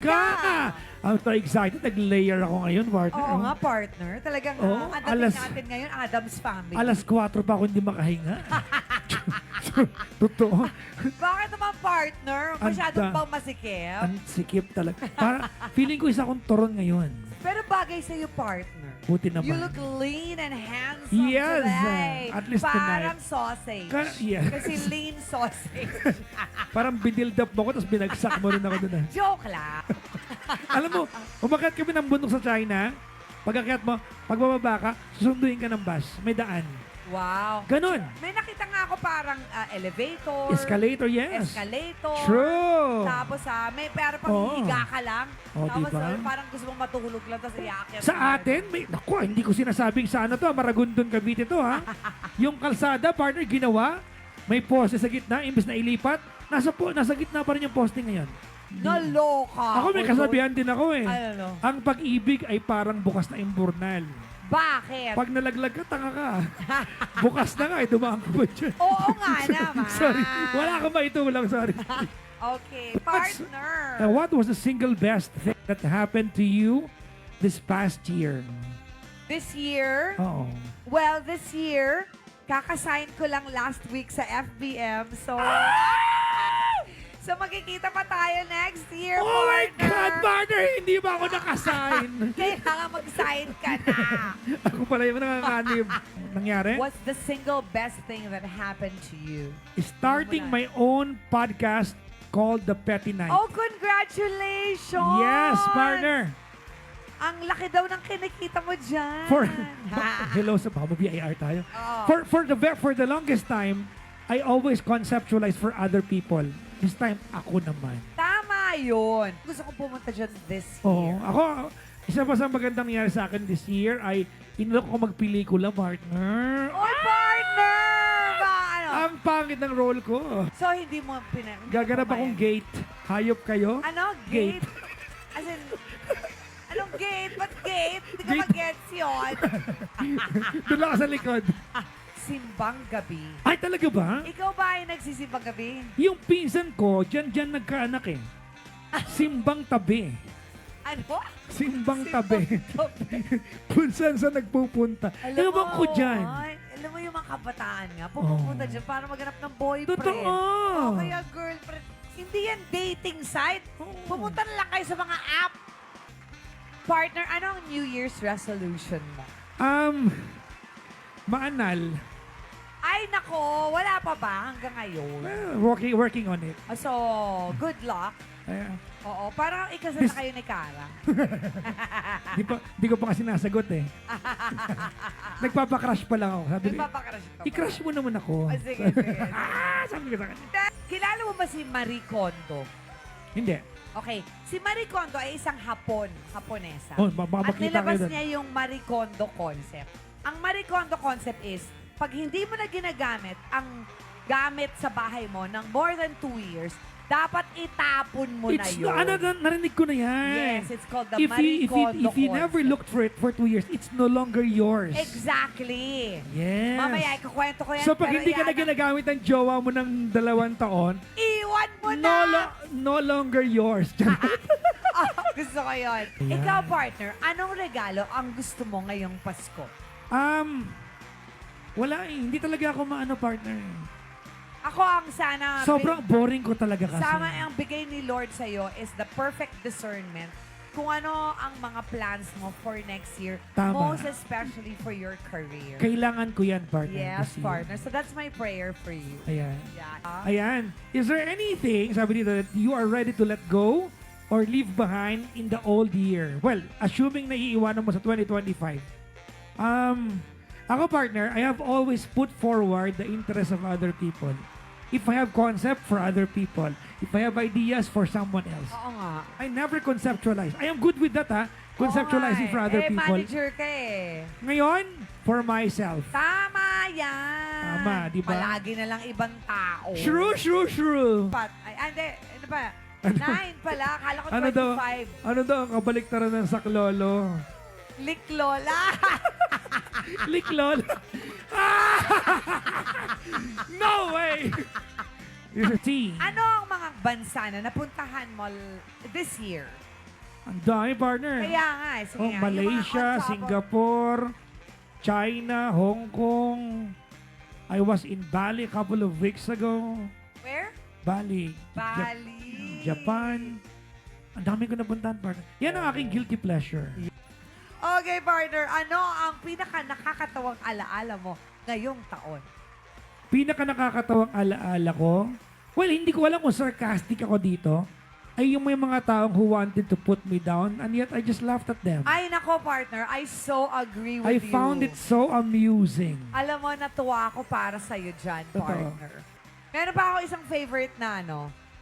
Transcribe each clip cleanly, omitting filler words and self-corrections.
Ka! I'm so excited. Nag-layer ako ngayon, partner. Oo nga, partner. Talagang Oo, ang dating natin ngayon, Adam's Family. Alas 4 pa ako hindi makahinga. Totoo. Bakit naman, partner? Masyadong Anda. bang masikip? Ang sikip talaga. Para, feeling ko isa akong turon ngayon. Pero bagay sa'yo, partner. Buti naman. You look lean and handsome Yes, today. at least Parang tonight. sausage. Yes. Kasi lean sausage. Parang binild up mo ko, tapos binagsak mo rin ako doon. Joke lang. Alam mo, umakyat kami ng bundok sa China. Pag-akyat mo, pagbababa ka, susunduin ka ng bus. May daan. Wow. Ganon. May nakita nga ako parang elevator. Escalator, yes. Escalator. True. Tapos pero pang Oo. higa ka lang. Oh, Tapos diba? parang gusto mong matulog lang, tapos iaakyat. Sa atin, naku, hindi ko sinasabing sa ano to, Maragondon, Cavite to, ha? Yung kalsada, partner, ginawa, may poste sa gitna, imbes na ilipat, nasa gitna pa rin yung poste ngayon. Naloka. Ako may kasabihan din ako eh. Ano? Ang pag-ibig ay parang bukas na imburnal. Bakit? Pag nalaglag ka, tanga ka. Bukas na nga, dumaan ko ba dyan? Oo nga naman. Sorry, wala ka maitulang, sorry. Okay, partner. Now, what was the single best thing that happened to you this past year? This year, Oo. well, this year, kakasign ko lang last week sa FBM. So magkikita pa tayo next year, Oh my partner. God, partner! Hindi ba ako nakasign? Kailangan mag-sign ka na. Ako pala yung nanganganib. Nangyari? What's the single best thing that happened to you? Starting my own podcast called The Petty Night. Oh, congratulations! Yes, partner. Ang laki daw ng kinikita mo dyan. Hello sa baka BIR tayo. Oh. For the longest time, I always conceptualize for other people. This time, ako naman. Tama yun. Gusto kong pumunta dyan this Oo. year. Ako, isa pa sa magandang nangyari sa akin this year ay inulok ko magpelikula, partner. Oy, partner! Ba, ano? Ang pangit ng role ko. So, hindi mo Gaganap akong gate. Hayop kayo? Ano? Gate? As in, anong gate? Ba't gate? Hindi ko Gate. mag-gets yun. Doon lang ka sa likod. Simbang gabi. Ay, talaga ba? Ikaw ba ay nagsisimbang gabi? Yung pinsan ko, dyan nagkaanak eh. Simbang tabi. Ano? Simbang tabi. gabi. Kung saan sa nagpupunta. Ewan ko dyan. Alam mo yung mga kabataan nga, pupunta dyan para maghanap ng boyfriend. Totoo. O kaya girlfriend. Hindi yan dating site. Pumunta na lang kayo sa mga app. Partner, ano ang New Year's resolution mo? Maanal. Ay, nako, wala pa ba hanggang ngayon? Working on it. So, good luck. Oo, parang ikasal na kayo ni Kara. Di ko pa kasi nasagot eh. Nagpapakrush pa lang ako. Sabi ko, Nagpapakrush ka ba? i-crush mo naman ako. Sige, sige. Sabi ko sa kanya. Kilala mo ba si Marie Kondo? Hindi. Okay, si Marie Kondo ay isang Haponesa. Oh, baka At makita nilabas kayo doon. niya yung Marie Kondo concept. Ang Marie Kondo concept is, pag hindi mo na ginagamit ang gamit sa bahay mo ng more than 2 years, dapat itapon mo na yun. Narinig ko na yan. Yes, it's called the If Marie Kondo you never concept. looked for it for 2 years, it's no longer yours. Exactly. Yes. Mamaya, ikukwento ko yan. So pag pero hindi ka yan na ginagamit ang jowa mo ng 2 taon, iwan mo na! no longer yours. Oh, gusto ko yun. Ayan. Ikaw, partner, anong regalo ang gusto mo ngayong Pasko? Wala eh. Hindi talaga ako maano partner. Ako ang sana... Sobrang boring ko talaga kasi. Sama ang bigay ni Lord sa'yo is the perfect discernment kung ano ang mga plans mo for next year. Tama. Most especially for your career. Kailangan ko yan, partner. Yes, kasi. partner. So that's my prayer for you. Ayan. Yeah. Ayan. Is there anything, sabi dito, that you are ready to let go or leave behind in the old year? Well, assuming na iiwanan mo sa 2025. Ako, partner, I have always put forward the interest of other people. If I have concept for other people, if I have ideas for someone else, Oo nga. I never conceptualize. I am good with that, ha? Conceptualizing Oo nga for other people. manager ka eh. Ngayon, for myself. Tama yan. Tama, di ba? Palagi na lang ibang tao. True. Hindi, ano ba? 9 pala. Akala ko 25. Ano daw ang kabaliktaran ng saklolo? Liklola. Liklolo. No way! T. Ano ang mga bansa na napuntahan mo this year? Ang dami, partner. Kaya nga, sige Oh, nga. Yung mga Malaysia, on top of- Singapore, China, Hong Kong. I was in Bali a couple of weeks ago. Where? Bali. Bali. Japan. Ang dami ko napuntahan, partner. Yan ang aking guilty pleasure. Okay, partner. Ano ang pinaka nakakatawang alaala mo ngayong taon? Pinaka nakakatawang alaala ko, well, hindi ko alam kung sarcastic ako dito, ay yung may mga taong who wanted to put me down and yet I just laughed at them. Ay, nako, partner. I so agree with I you. found it so amusing. Alam mo, natuwa ako para sa'yo dyan, Totoo. partner. Meron pa ako isang favorite na,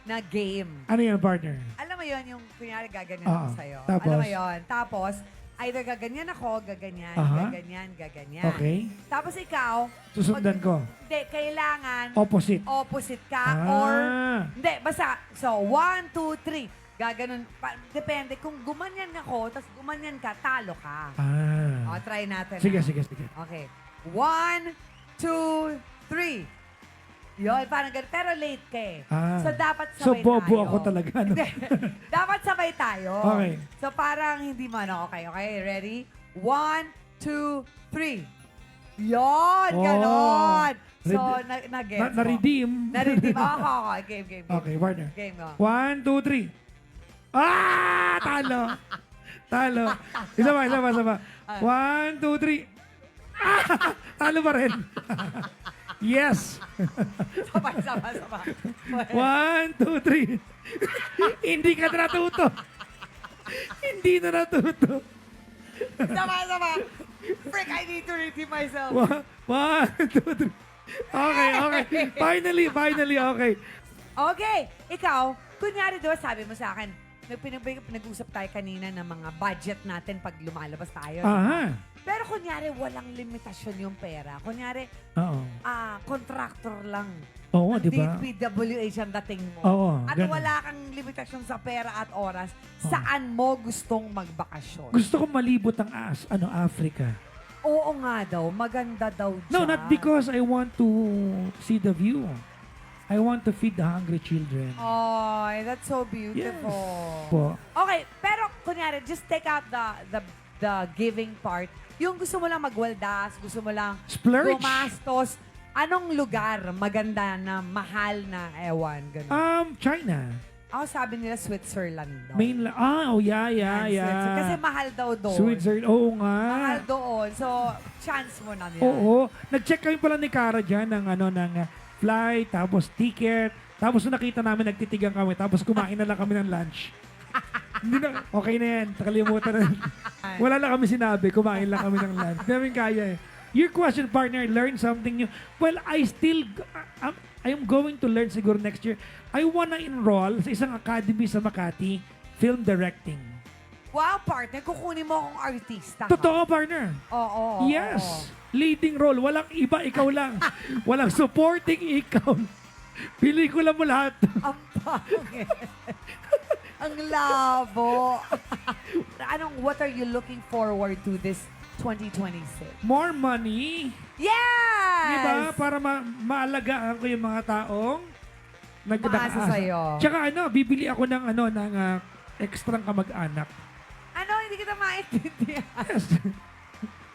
na game. Ano yan, partner? Alam mo yon yung kunyari gaganyan Oo. ako sa'yo. Tapos? Alam mo yon. Tapos, either gaganyan ako, gaganyan, Aha. gaganyan. Okay. Tapos ikaw, Susundan ko. hindi, kailangan Opposite. opposite ka or, Ah. hindi, basta, so, 1, 2, 3, gaganon, depende, kung gumanyan ako, tapos gumanyan ka, talo ka. O, Ah. try natin. Sige, ah. sige, sige. Okay. 1, 2, 3. Yun, parang ganun. Pero late ka eh. Ah. So, dapat So, sabay bobo tayo. ako talaga, no? Hindi. Dapat sabay tayo. Okay. So, parang hindi mo okay, okay? Ready? 1, 2, 3. Yun, Oh. ganon. So, Red- na-gets mo. Na-redeem. Na-redeem. Okay. Game. Okay, partner. Game mo. 1, 2, 3. Ah! Talo. Talo. Isa pa. 1, 2, 3. Ah! Talo pa rin. Yes. Sabay. 1, 2, 3. Hindi ka na natuto. Hindi na natuto. Sabay. Frick, I need to redeem myself. 1, 2, 3. Okay. Finally, okay. Okay, ikaw, kunyari diba sabi mo sa akin, nag-usap tayo kanina ng mga budget natin pag lumalabas tayo. Aha. Pero kunyari, walang limitasyon yung pera. Kunyari, Oo. contractor lang. Oo, di ba? DPWH ang dating mo. Oo, At ganun. wala kang limitasyon sa pera at oras, saan mo gustong magbakasyon? Gusto kong malibot ang Africa. Oo nga daw, maganda daw dyan. No, not because I want to see the view. I want to feed the hungry children. Oh, that's so beautiful. Po. Okay, pero kunyari, just take out the giving part. Yung gusto mo lang magwaldas, gusto mo lang Splurge? gumastos. Anong lugar maganda na mahal na ewan? Ganun. China. Ako sabi nila Switzerland daw. Mainland. Switzerland. Kasi mahal daw doon. Switzerland. Oo nga. Mahal doon. So, chance mo na nila. Oo. Nag-check kami pala ni Cara dyan ng flight, tapos ticket. Tapos nung nakita namin, nagtitigan kami. Tapos kumain na lang kami ng lunch. Hindi na, okay na yan. Nakalimutan na. Wala lang kami sinabi. Kumain lang kami ng lunch. Hindi namin kaya eh. Your question, partner, learn something new. Well, I am going to learn siguro next year. I wanna enroll sa isang academy sa Makati, film directing. Wow, partner, kukunin mo akong artista. ka. Totoo, partner. Oo. Yes. Leading role. Walang iba, ikaw lang. Walang supporting, ikaw. Pelikula mo lahat. Ang pangit. Ang labo. What are you looking forward to this 2026? More money. Yes! Diba? Para maalagaan ko yung mga taong Umaasa sa'yo. Tsaka bibili ako ng extrang kamag-anak. Ano? Hindi kita maintindihan. Yes.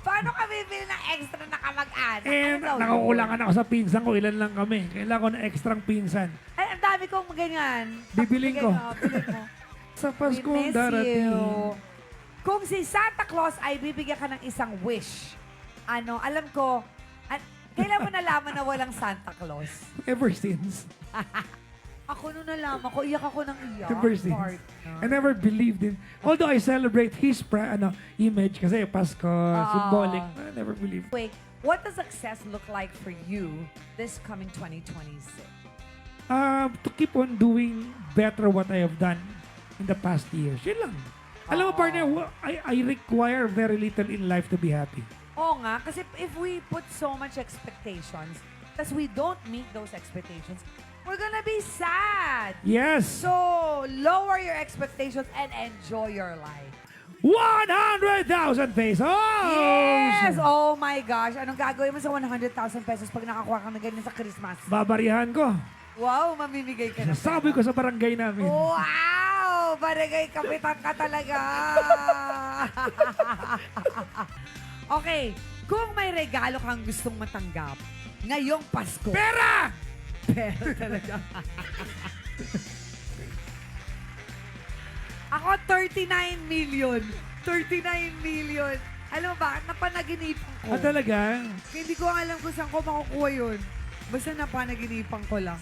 Paano ka bibili ng extra na kamag-anak? And Ano daw yun? nakukulangan ako sa pinsan ko. Ilan lang kami. Kailangan ko ng extrang pinsan. Ay, ang dami kong ganyan. Bibiling ko. Bilhin mo. Sa We Paskong miss darating. you. Kung si Santa Claus ay bibigyan ka ng isang wish, alam ko, kailan mo nalaman na walang Santa Claus? Ever since. Ako nung nalaman ko, iyak ako ng iyak. Ever since. partner. I never believed in. Although I celebrate his image kasi Pasko, symbolic. I never believed. Wait, what does success look like for you this coming 2026? To keep on doing better what I have done in the past years. Yun lang. Alam mo, partner, I require very little in life to be happy. Oo nga, kasi if we put so much expectations, tas we don't meet those expectations, we're gonna be sad. Yes! So, lower your expectations and enjoy your life. 100,000 pesos! Yes! Oh my gosh. Anong gagawin mo sa 100,000 pesos pag nakakuha ka na ganyan sa Christmas? Babarihan ko. Wow, mamimigay ka na. Sabi ko sa barangay namin. Wow! barangay kapitan ka talaga. Okay, kung may regalo kang gustong matanggap ngayong Pasko. Pera! Pero talaga. Ako, 39 million. 39 million. Alam mo ba, napanaginipan ko. Ah, talaga? Hindi ko alam kung saan ko makukuha yun. Basta napanaginipan ko lang.